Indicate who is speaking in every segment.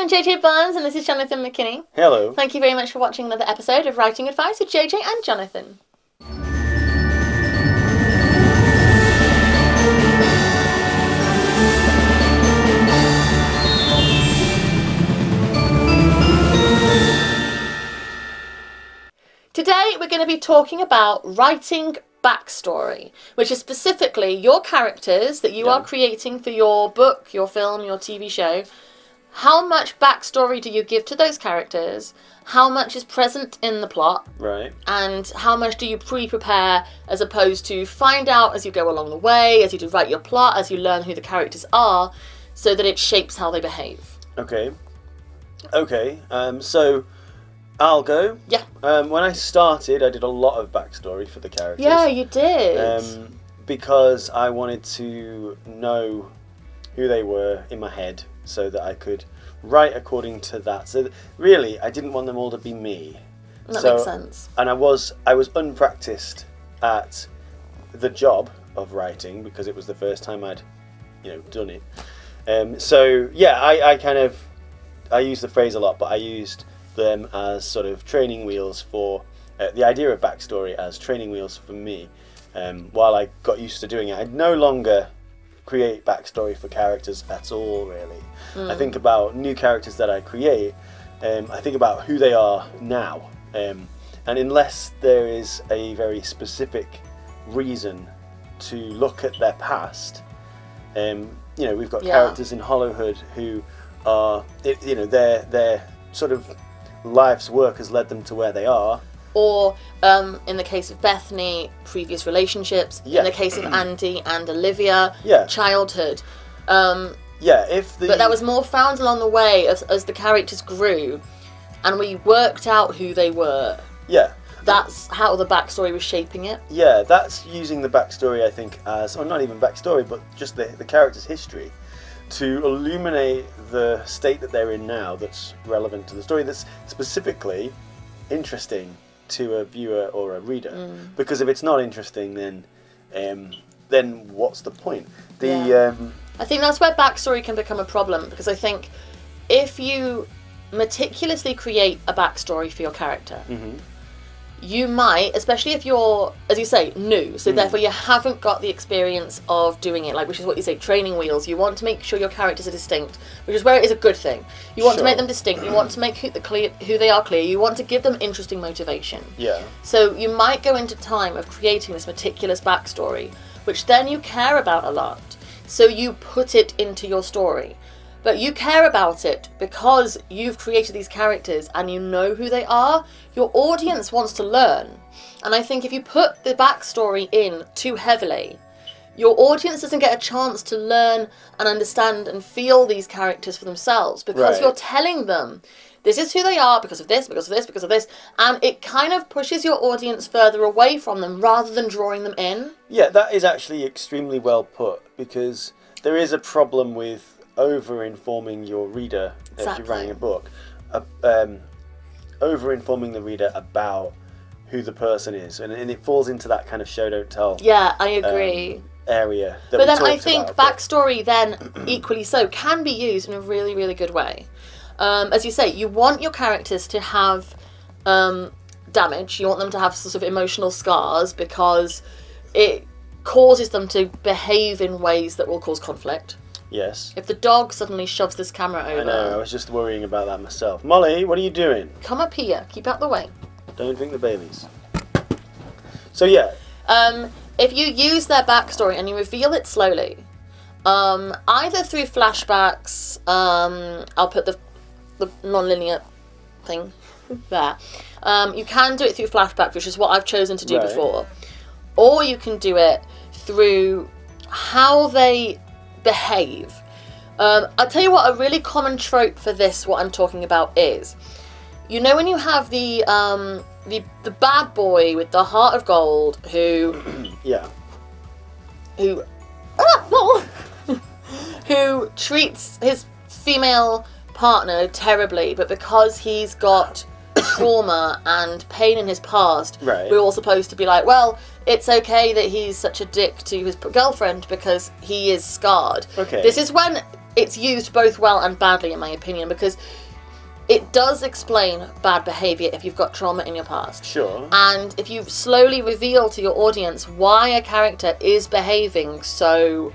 Speaker 1: I'm JJ Barnes and this is Jonathan McKinney.
Speaker 2: Hello.
Speaker 1: Thank you very much for watching another episode of Writing Advice with JJ and Jonathan. Today we're going to be talking about writing backstory, which is specifically your characters that you are creating for your book, your film, your TV show. How much backstory do you give to those characters? How much is present in the plot?
Speaker 2: Right.
Speaker 1: And how much do you pre-prepare as opposed to find out as you go along the way, as you do write your plot, as you learn who the characters are, so that it shapes how they behave?
Speaker 2: Okay. So I'll go.
Speaker 1: Yeah.
Speaker 2: When I started, I did a lot of backstory for the characters.
Speaker 1: Yeah, you did.
Speaker 2: Because I wanted to know who they were in my head so that I could write according to that. So really, I didn't want them all to be me.
Speaker 1: That makes sense.
Speaker 2: And I was unpracticed at the job of writing because it was the first time I'd, done it. I use the phrase a lot, but I used them as sort of training wheels for the idea of backstory as training wheels for me. While I got used to doing it, I'd no longer create backstory for characters at all, really. I think about new characters that I create, I think about who they are now. And unless there is a very specific reason to look at their past, we've got characters in Hollowhood who are, their sort of life's work has led them to where they are.
Speaker 1: Or in the case of Bethany, previous relationships. In the case of Andy and Olivia, childhood. But that was more found along the way as the characters grew and we worked out who they were.
Speaker 2: Yeah.
Speaker 1: That's how the backstory was shaping it.
Speaker 2: Yeah, that's using the backstory, I think, or not even backstory, but just the character's history to illuminate the state that they're in now that's relevant to the story, that's specifically interesting to a viewer or a reader. Because if it's not interesting, then what's the point?
Speaker 1: I think that's where backstory can become a problem, because I think if you meticulously create a backstory for your character, you might, especially if you're, as you say, new, so therefore you haven't got the experience of doing it, which is what you say, training wheels. You want to make sure your characters are distinct, which is where it is a good thing. You want to make them distinct, you want to make who they are clear, you want to give them interesting motivation.
Speaker 2: Yeah.
Speaker 1: So you might go into time of creating this meticulous backstory, which then you care about a lot. So you put it into your story. But you care about it because you've created these characters and you know who they are. Your audience wants to learn. And I think if you put the backstory in too heavily, your audience doesn't get a chance to learn and understand and feel these characters for themselves, because you're telling them this is who they are because of this, because of this, because of this. And it kind of pushes your audience further away from them rather than drawing them in. Yeah,
Speaker 2: that is actually extremely well put, because there is a problem with over-informing your reader if you're writing a book, over-informing the reader about who the person is, and it falls into that kind of show don't tell.
Speaker 1: Yeah, I agree.
Speaker 2: Area.
Speaker 1: But then I think backstory then equally so can be used in a really, really good way. As you say, you want your characters to have damage. You want them to have sort of emotional scars because it causes them to behave in ways that will cause conflict.
Speaker 2: Yes.
Speaker 1: If the dog suddenly shoves this camera over...
Speaker 2: I know, I was just worrying about that myself. Molly, what are you doing?
Speaker 1: Come up here, keep out the way.
Speaker 2: Don't drink the Baileys. So yeah.
Speaker 1: If you use their backstory and you reveal it slowly, either through flashbacks, I'll put the non-linear thing there. You can do it through flashbacks, which is what I've chosen to do before. Or you can do it through how they behave. I'll tell you what, a really common trope for this, what I'm talking about is, when you have the bad boy with the heart of gold who who treats his female partner terribly, but because he's got trauma and pain in his past, we're all supposed to be like, well, it's okay that he's such a dick to his girlfriend because he is scarred.
Speaker 2: Okay.
Speaker 1: This is when it's used both well and badly, in my opinion, because it does explain bad behaviour if you've got trauma in your past.
Speaker 2: Sure.
Speaker 1: And if you slowly reveal to your audience why a character is behaving so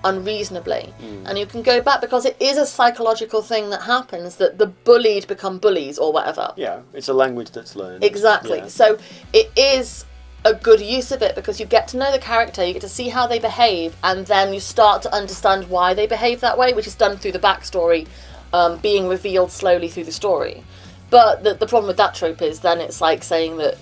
Speaker 1: unreasonably, and you can go back, because it is a psychological thing that happens, that the bullied become bullies or whatever.
Speaker 2: Yeah, it's a language that's learned.
Speaker 1: Exactly.
Speaker 2: Yeah.
Speaker 1: So it is a good use of it, because you get to know the character, you get to see how they behave, and then you start to understand why they behave that way, which is done through the backstory, being revealed slowly through the story. But the problem with that trope is then it's like saying that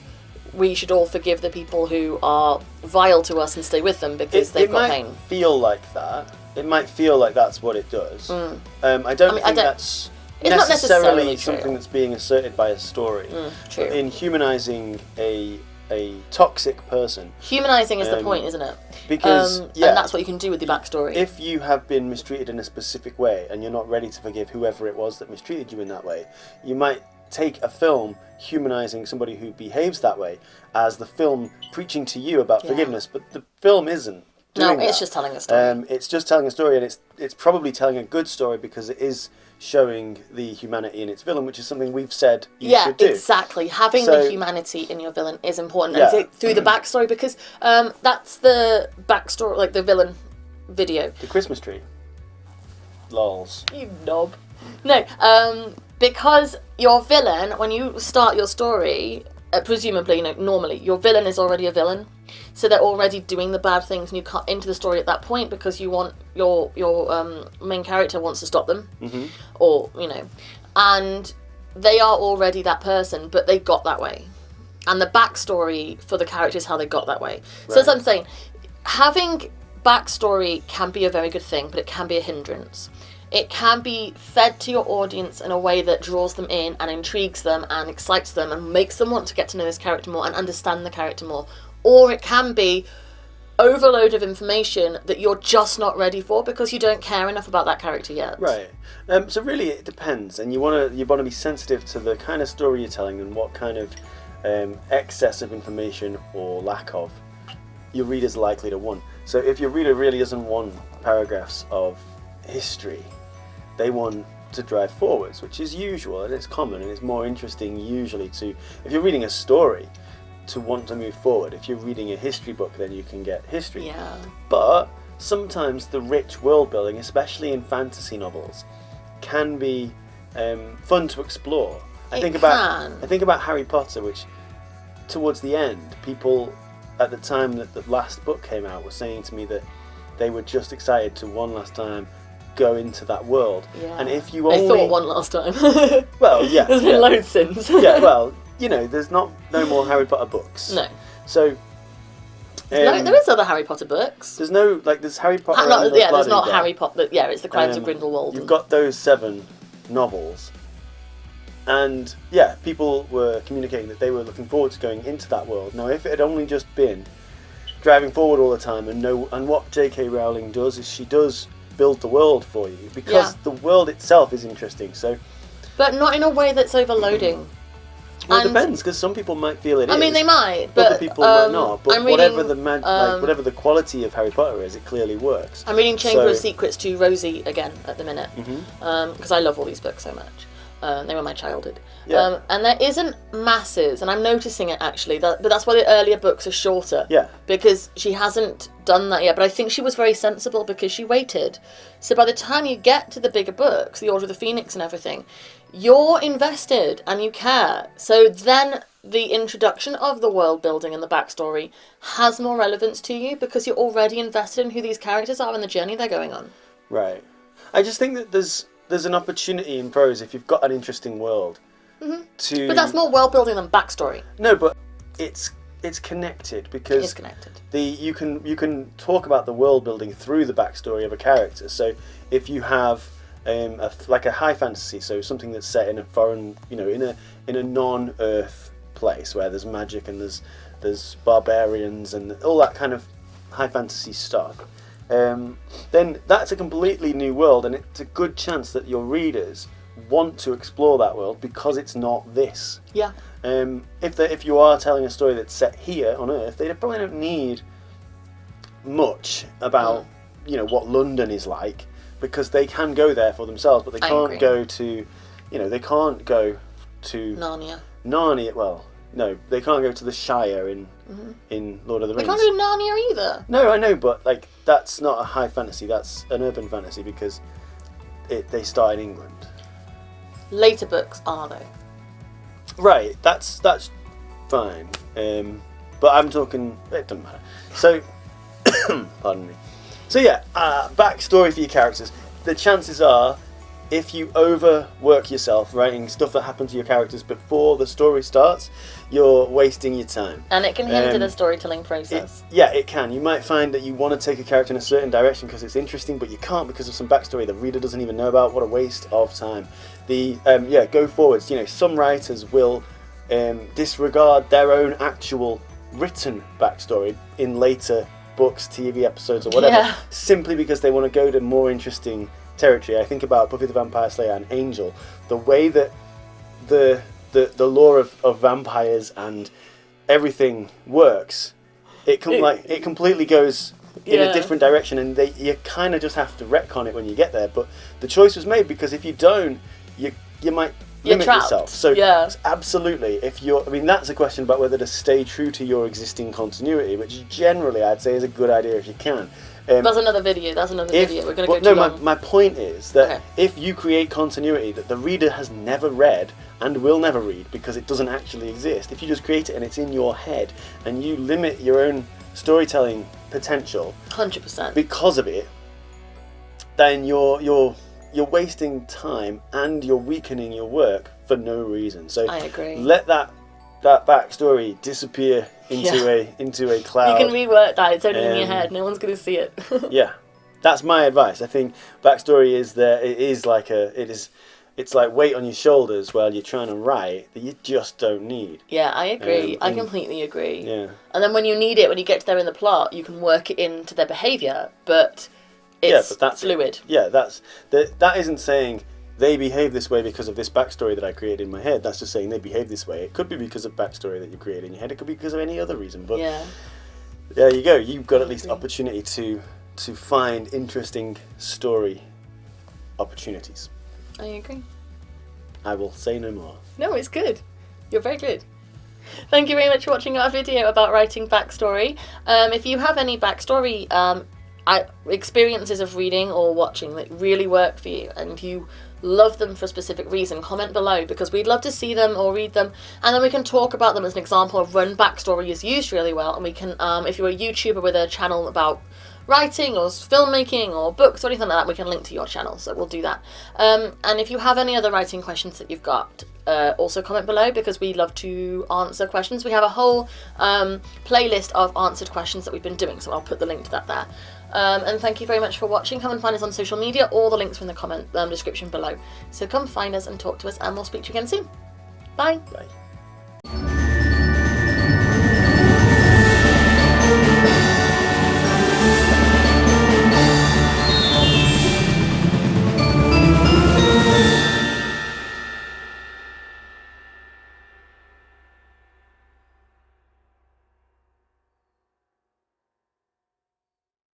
Speaker 1: we should all forgive the people who are vile to us and stay with them because they've got pain.
Speaker 2: It might feel like that. It might feel like that's what it does. I don't think that's
Speaker 1: it's
Speaker 2: necessarily
Speaker 1: not
Speaker 2: something that's being asserted by a story.
Speaker 1: True.
Speaker 2: But in humanising a toxic person.
Speaker 1: Humanising is the point, isn't it?
Speaker 2: Because,
Speaker 1: and that's what you can do with the backstory.
Speaker 2: If you have been mistreated in a specific way and you're not ready to forgive whoever it was that mistreated you in that way, you might take a film humanising somebody who behaves that way as the film preaching to you about forgiveness, but the film isn't doing that.
Speaker 1: It's just telling a story.
Speaker 2: It's just telling a story, and it's probably telling a good story because it is showing the humanity in its villain, which is something we've said you should do.
Speaker 1: Yeah, exactly. Having the humanity in your villain is important, and through the backstory, because that's the backstory, like the villain video.
Speaker 2: The Christmas tree. Lols.
Speaker 1: You knob. No, because your villain, when you start your story, presumably, normally, your villain is already a villain. So they're already doing the bad things, and you cut into the story at that point because you want your main character wants to stop them, or and they are already that person, but they got that way, and the backstory for the character is how they got that way. Right. So as I'm saying, having backstory can be a very good thing, but it can be a hindrance. It can be fed to your audience in a way that draws them in and intrigues them and excites them and makes them want to get to know this character more and understand the character more. Or it can be overload of information that you're just not ready for because you don't care enough about that character yet.
Speaker 2: Right. So really it depends, and you want to be sensitive to the kind of story you're telling and what kind of excess of information or lack of your reader's likely to want. So if your reader really doesn't want paragraphs of history, they want to drive forwards, which is usual and it's common and it's more interesting usually to, if you're reading a story, to want to move forward. If you're reading a history book, then you can get history.
Speaker 1: Yeah.
Speaker 2: But sometimes the rich world building, especially in fantasy novels, can be fun to explore. I think about Harry Potter, which towards the end, people at the time that the last book came out were saying to me that they were just excited to one last time go into that world.
Speaker 1: Yeah.
Speaker 2: And if you
Speaker 1: only... They thought one last time.
Speaker 2: Well, yeah.
Speaker 1: There's been loads since.
Speaker 2: Yeah, well, there's no more Harry Potter books.
Speaker 1: No.
Speaker 2: So...
Speaker 1: there is other Harry Potter books.
Speaker 2: There's there's Harry Potter
Speaker 1: there's not Harry Potter. Yeah, it's the Crimes of Grindelwald.
Speaker 2: You've got those 7 novels. And, yeah, people were communicating that they were looking forward to going into that world. Now, if it had only just been driving forward all the time and what J.K. Rowling does is she does build the world for you because the world itself is interesting. So,
Speaker 1: but not in a way that's overloading.
Speaker 2: Well, it depends, because some people might feel it is.
Speaker 1: I mean, they might, but
Speaker 2: other people might not. But whatever
Speaker 1: reading,
Speaker 2: whatever the quality of Harry Potter is, it clearly works.
Speaker 1: I'm reading Chamber of Secrets to Rosie again at the minute because I love all these books so much. They were my childhood.
Speaker 2: Yeah.
Speaker 1: And there isn't masses, and I'm noticing it actually, but that's why the earlier books are shorter.
Speaker 2: Yeah.
Speaker 1: Because she hasn't done that yet, but I think she was very sensible because she waited. So by the time you get to the bigger books, The Order of the Phoenix and everything, you're invested and you care. So then the introduction of the world building and the backstory has more relevance to you because you're already invested in who these characters are and the journey they're going on.
Speaker 2: Right. I just think that there's an opportunity in prose if you've got an interesting world to...
Speaker 1: But that's more world building than backstory.
Speaker 2: No, but it's connected because...
Speaker 1: It is connected.
Speaker 2: You can talk about the world building through the backstory of a character. So if you have a high fantasy, so something that's set in a foreign, in a non-Earth place where there's magic and there's barbarians and all that kind of high fantasy stuff, then that's a completely new world, and it's a good chance that your readers want to explore that world because it's not this.
Speaker 1: Yeah.
Speaker 2: If you are telling a story that's set here on Earth, they probably don't need much about what London is like because they can go there for themselves, but they
Speaker 1: I
Speaker 2: can't
Speaker 1: agree.
Speaker 2: go to, they can't go to Narnia. Well, no, they can't go to the Shire in Lord of the
Speaker 1: We
Speaker 2: Rings.
Speaker 1: can't do Narnia either.
Speaker 2: No, I know, but like that's not a high fantasy. That's an urban fantasy because they start in England.
Speaker 1: Later books are though.
Speaker 2: Right, that's fine. But I'm talking. It doesn't matter. So, pardon me. So yeah, backstory for your characters. The chances are, if you overwork yourself writing stuff that happened to your characters before the story starts, you're wasting your time.
Speaker 1: And it can hinder the storytelling process.
Speaker 2: It can. You might find that you want to take a character in a certain direction because it's interesting, but you can't because of some backstory the reader doesn't even know about. What a waste of time. Go forwards. Some writers will disregard their own actual written backstory in later books, TV episodes, or whatever, simply because they want to go to more interesting territory. I think about Buffy the Vampire Slayer and Angel. The way that the lore of vampires and everything works, it completely goes in a different direction, and you kind of just have to retcon it when you get there. But the choice was made because if you don't, you might limit yourself. So absolutely, that's a question about whether to stay true to your existing continuity, which generally I'd say is a good idea if you can.
Speaker 1: That's another video. We're going to go too long.
Speaker 2: My point is that if you create continuity that the reader has never read and will never read because it doesn't actually exist, if you just create it and it's in your head and you limit your own storytelling potential
Speaker 1: 100%
Speaker 2: because of it, then you're wasting time and you're weakening your work for no reason. So
Speaker 1: I agree.
Speaker 2: Let that backstory disappear into a cloud.
Speaker 1: You can rework that. It's only in your head. No one's going to see it.
Speaker 2: Yeah, that's my advice. I think backstory is there. It's like weight on your shoulders while you're trying to write that you just don't need.
Speaker 1: Yeah, I agree. I completely agree.
Speaker 2: Yeah.
Speaker 1: And then when you need it, when you get to there in the plot, you can work it into their behaviour, but it's fluid.
Speaker 2: Yeah, that isn't saying they behave this way because of this backstory that I created in my head. That's just saying they behave this way. It could be because of backstory that you created in your head. It could be because of any other reason. But there you go. You've got at least opportunity to find interesting story opportunities.
Speaker 1: I agree.
Speaker 2: I will say no more.
Speaker 1: No, it's good. You're very good. Thank you very much for watching our video about writing backstory. If you have any backstory experiences of reading or watching that really work for you and you love them for a specific reason, comment below because we'd love to see them or read them, and then we can talk about them as an example of when backstory is used really well. And we can, if you're a YouTuber with a channel about writing or filmmaking or books or anything like that, we can link to your channel, so we'll do that. And if you have any other writing questions that you've got, also comment below because we love to answer questions. We have a whole playlist of answered questions that we've been doing, so I'll put the link to that there. And thank you very much for watching. Come and find us on social media. All the links are in the comment description below. So come find us and talk to us, and we'll speak to you again soon. Bye.
Speaker 2: Bye.